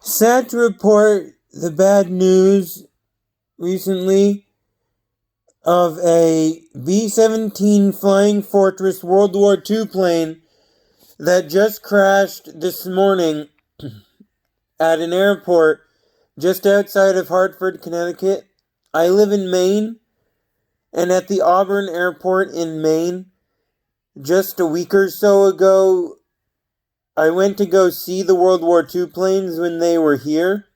Sad to report the bad news recently of a B-17 Flying Fortress World War II plane that just crashed this morning at an airport just outside of Hartford, Connecticut. I live in Maine, and at the Auburn Airport in Maine, just a week or so ago, I went to go see the World War II planes when they were here.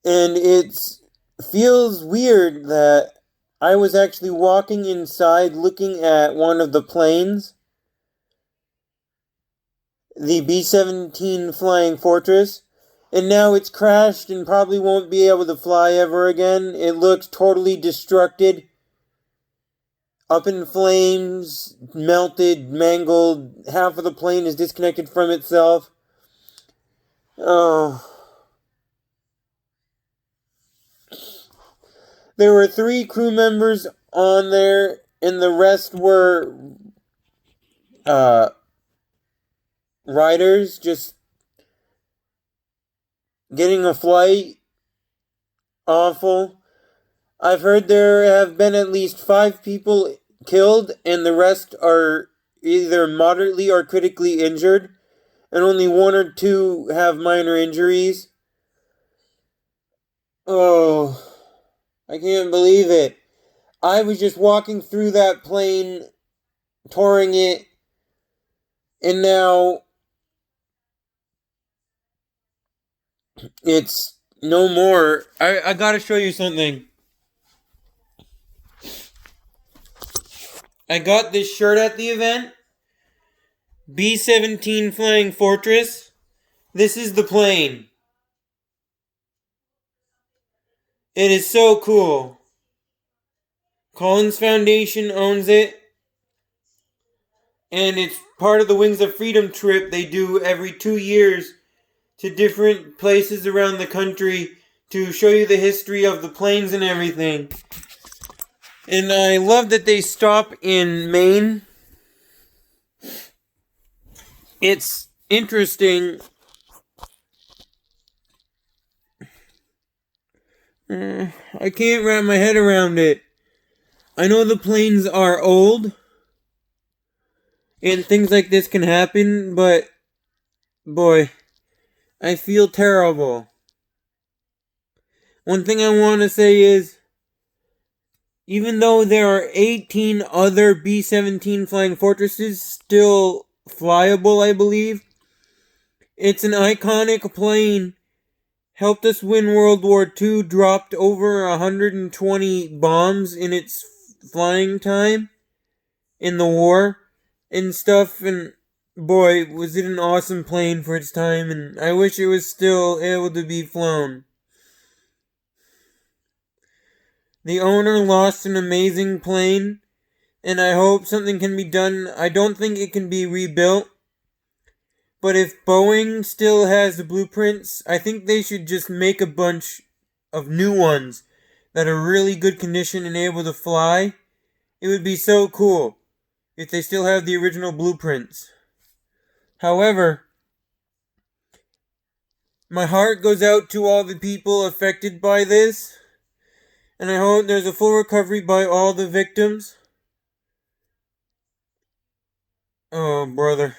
And it feels weird that I was actually walking inside looking at one of the planes, the B-17 Flying Fortress, and now it's crashed and probably won't be able to fly ever again. It looks totally destructed, up in flames, melted, mangled. Half of the plane is disconnected from itself. Oh. There were 3 crew members on there, and the rest were riders just getting a flight. Awful. I've heard there have been at least 5 people killed, and the rest are either moderately or critically injured, and only 1 or 2 have minor injuries. Oh, I can't believe it. I was just walking through that plane, touring it, and now it's no more. I gotta show you something. I got this shirt at the event. B-17 Flying Fortress. This is the plane. It is so cool. Collins Foundation owns it. And it's part of the Wings of Freedom trip they do every 2 years to different places around the country to show you the history of the planes and everything. And I love that they stop in Maine. It's interesting. I can't wrap my head around it. I know the planes are old, and things like this can happen, but boy, I feel terrible. One thing I want to say is, even though there are 18 other B-17 Flying Fortresses still flyable, I believe, it's an iconic plane. Helped us win World War II, dropped over 120 bombs in its flying time in the war and stuff, and boy, was it an awesome plane for its time, and I wish it was still able to be flown. The owner lost an amazing plane, and I hope something can be done. I don't think it can be rebuilt, but if Boeing still has the blueprints, I think they should just make a bunch of new ones that are really good condition and able to fly. It would be so cool if they still have the original blueprints. However, my heart goes out to all the people affected by this, and I hope there's a full recovery by all the victims. Oh, brother.